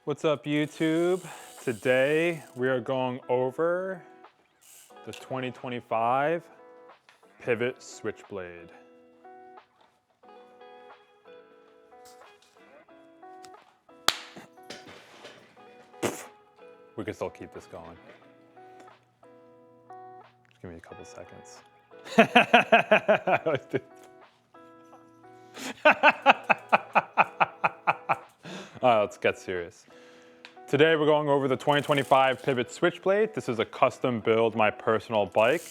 What's up, YouTube? Today we are going over the 2025 Pivot Switchblade. We can still keep this going. Just give me a couple seconds. All right, let's get serious. Today we're going over the 2025 Pivot Switchblade. This is a custom build, my personal bike.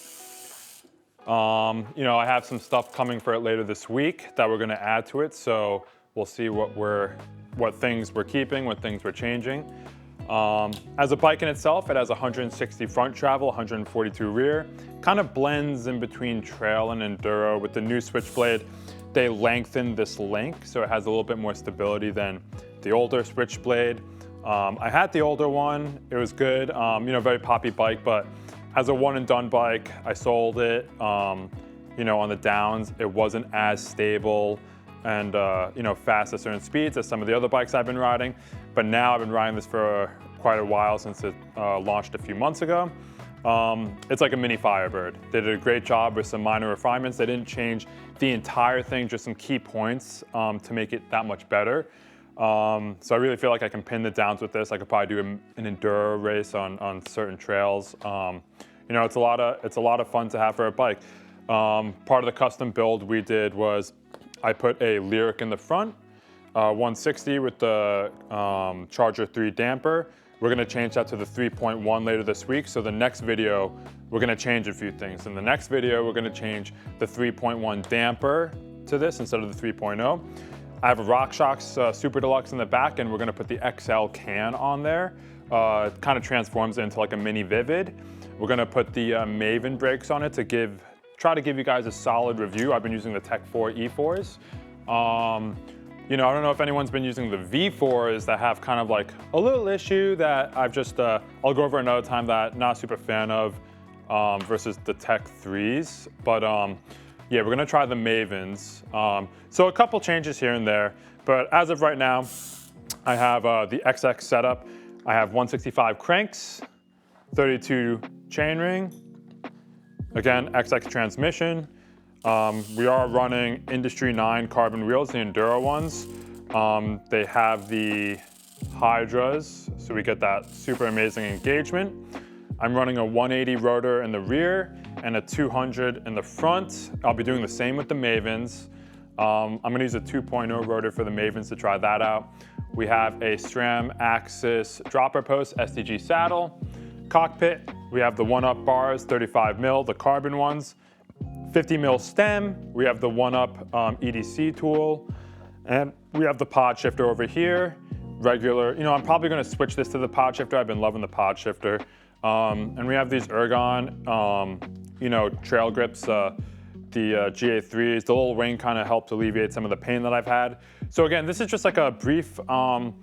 I have some stuff coming for it later this week that we're gonna add to it, so we'll see what things we're keeping, what things we're changing. As a bike in itself, it has 160 front travel, 142 rear. Kind of blends in between trail and enduro. With the new Switchblade, they lengthen this link, so it has a little bit more stability than the older Switchblade. I had the older one, it was good, very poppy bike, but as a one and done bike, I sold it, on the downs. It wasn't as stable and fast at certain speeds as some of the other bikes I've been riding. But now I've been riding this for quite a while since it launched a few months ago. It's like a mini Firebird. They did a great job with some minor refinements. They didn't change the entire thing, just some key points to make it that much better. So I really feel like I can pin the downs with this. I could probably do an enduro race on certain trails. It's a lot of fun to have for a bike. Part of the custom build we did was I put a Lyric in the front, 160 with the Charger 3 damper. We're gonna change that to the 3.1 later this week. So the next video, we're gonna change a few things. In the next video, we're gonna change the 3.1 damper to this instead of the 3.0. I have a Rockshox Super Deluxe in the back, and we're gonna put the XL can on there. It kind of transforms it into like a mini Vivid. We're gonna put the Maven brakes on it to try to give you guys a solid review. I've been using the Tech 4 E4s. I don't know if anyone's been using the V4s that have kind of like a little issue that I've just, I'll go over another time that I'm not super fan of versus the Tech 3s. But yeah, we're gonna try the Mavens. So a couple changes here and there, but as of right now, I have the XX setup. I have 165 cranks, 32 chainring, again, XX transmission. We are running Industry 9 carbon wheels, the Enduro ones. They have the Hydras, so we get that super amazing engagement. I'm running a 180 rotor in the rear and a 200 in the front. I'll be doing the same with the Mavens. I'm gonna use a 2.0 rotor for the Mavens to try that out. We have a SRAM Axis dropper post STG saddle. Cockpit, we have the one-up bars, 35 mil, the carbon ones. 50 mil stem, we have the one-up EDC tool, and we have the pod shifter over here. Regular, I'm probably gonna switch this to the pod shifter. I've been loving the pod shifter. And we have these Ergon, trail grips, the GA3s. The little ring kind of helped alleviate some of the pain that I've had. So again, this is just like a brief little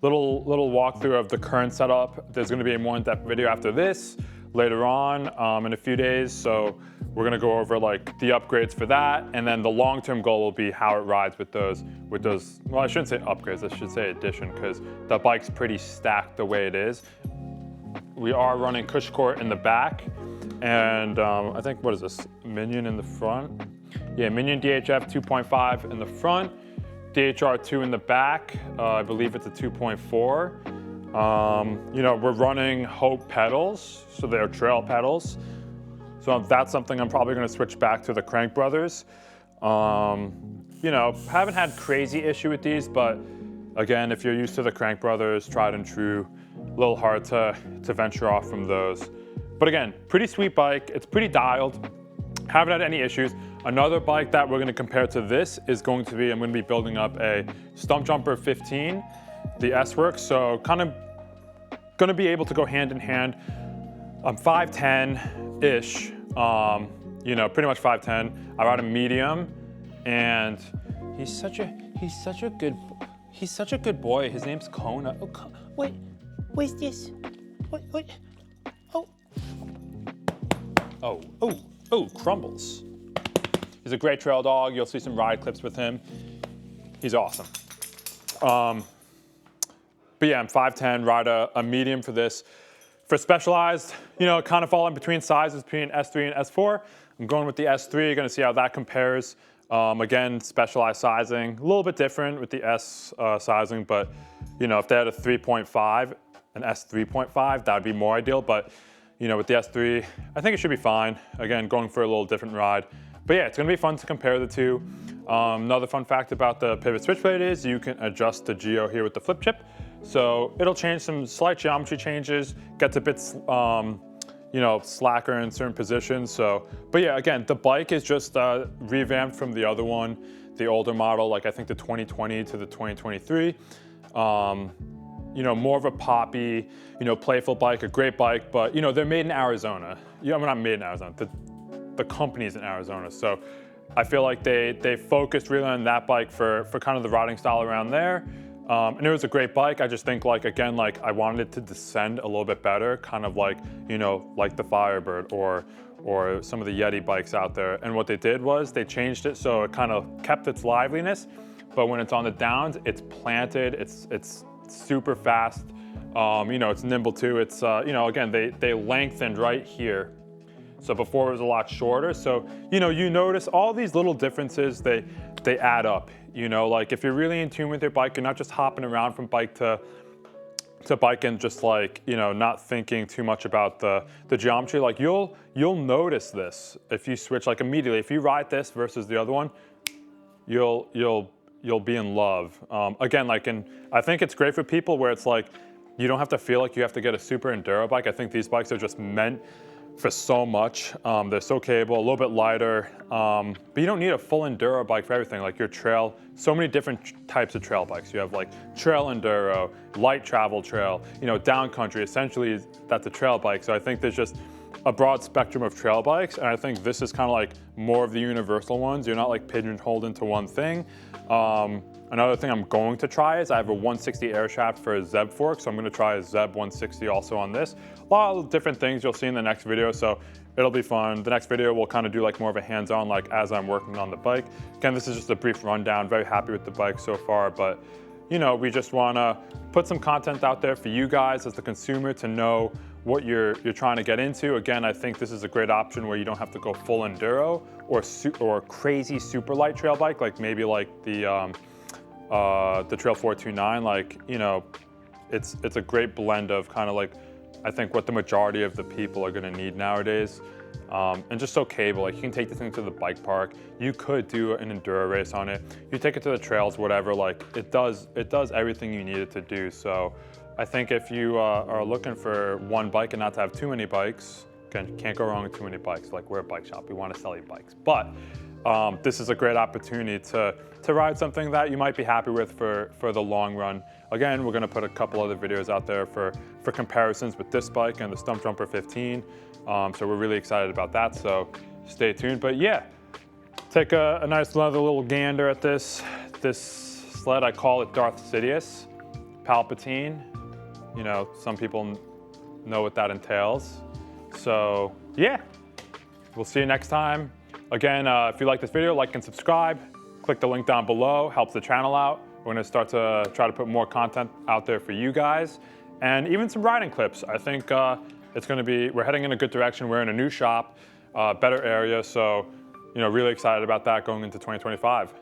walkthrough of the current setup. There's gonna be a more in-depth video after this later on in a few days. So we're gonna go over like the upgrades for that, and then the long-term goal will be how it rides with those, well, I shouldn't say upgrades, I should say addition, because the bike's pretty stacked the way it is. We are running Cush Court in the back, and I think, what is this, Minion in the front? Yeah, Minion DHF 2.5 in the front, DHR2 in the back, I believe it's a 2.4. We're running Hope pedals, so they're trail pedals. So that's something I'm probably gonna switch back to the Crank Brothers. Haven't had crazy issue with these, but again, if you're used to the Crank Brothers, tried and true, a little hard to venture off from those. But again, pretty sweet bike. It's pretty dialed. Haven't had any issues. Another bike that we're gonna compare to this is I'm gonna be building up a Stump Jumper 15, the S-Works. So kind of gonna be able to go hand in hand. I'm 5'10"-ish, pretty much 5'10". I ride a medium, and he's such a good boy. His name's Kona. Oh, wait, where's this? What? Oh, Crumbles. He's a great trail dog. You'll see some ride clips with him. He's awesome. But yeah, I'm 5'10", ride a medium for this. For Specialized, you know, kind of fall in between sizes between S3 and S4. I'm going with the S3, you're gonna see how that compares. Again, Specialized sizing, a little bit different with the S sizing, but you know, if they had a 3.5, an S 3.5, that would be more ideal, but you know, with the S3, I think it should be fine. Again, going for a little different ride. But yeah, it's gonna be fun to compare the two. Another fun fact about the Pivot Switchblade is you can adjust the geo here with the flip chip. So it'll change some slight geometry changes, gets a bit, you know, slacker in certain positions. So, but yeah, again, the bike is just revamped from the other one, the older model, like I think the 2020 to the 2023. You know, more of a poppy, you know, playful bike, a great bike, but you know, they're made in Arizona. You know, we're not made in Arizona, the company's in Arizona. So I feel like they focused really on that bike for kind of the riding style around there. And it was a great bike. I just think like, again, like I wanted it to descend a little bit better, kind of like, you know, like the Firebird or some of the Yeti bikes out there. And what they did was they changed it so it kind of kept its liveliness, but when it's on the downs, it's planted, it's super fast. You know, it's nimble too. It's, you know, again, they lengthened right here. So before it was a lot shorter. So, you know, you notice all these little differences, they add up. You know, like if you're really in tune with your bike, you're not just hopping around from bike to bike and just like, you know, not thinking too much about the geometry. Like you'll notice this if you switch like immediately. If you ride this versus the other one, you'll be in love. Again, like, and I think it's great for people where it's like, you don't have to feel like you have to get a super enduro bike. I think these bikes are just meant for so much. They're so capable, a little bit lighter, but you don't need a full enduro bike for everything. Like your trail, so many different types of trail bikes. You have like trail enduro, light travel trail, you know, down country. Essentially, that's a trail bike. So I think there's just a broad spectrum of trail bikes, and I think this is kind of like more of the universal ones. You're not like pigeonholed into one thing. Another thing I'm going to try is I have a 160 air shaft for a Zeb fork, so I'm going to try a Zeb 160 also on this. A lot of different things you'll see in the next video, so it'll be fun. The next video we'll kind of do like more of a hands-on, like as I'm working on the bike. Again, this is just a brief rundown. Very happy with the bike so far, but you know, we just want to put some content out there for you guys as the consumer to know what you're trying to get into. Again, I think this is a great option where you don't have to go full enduro or crazy super light trail bike, like maybe like the Trail 429. Like, you know, it's a great blend of kind of like, I think what the majority of the people are going to need nowadays. And just so capable. Like you can take this thing to the bike park. You could do an enduro race on it. You take it to the trails, whatever. Like it does everything you need it to do. So I think if you are looking for one bike and not to have too many bikes, again, can't go wrong with too many bikes. Like we're a bike shop, we want to sell you bikes. But this is a great opportunity to ride something that you might be happy with for the long run. Again, we're going to put a couple other videos out there for comparisons with this bike and the Stumpjumper 15. So we're really excited about that. So stay tuned. But yeah, take a nice another little gander at this sled. I call it Darth Sidious, Palpatine. You know, some people know what that entails. So yeah, we'll see you next time. Again, if you like this video, like and subscribe. Click the link down below, helps the channel out. We're gonna start to try to put more content out there for you guys. And even some riding clips. I think it's gonna be, we're heading in a good direction. We're in a new shop, better area. So, you know, really excited about that going into 2025.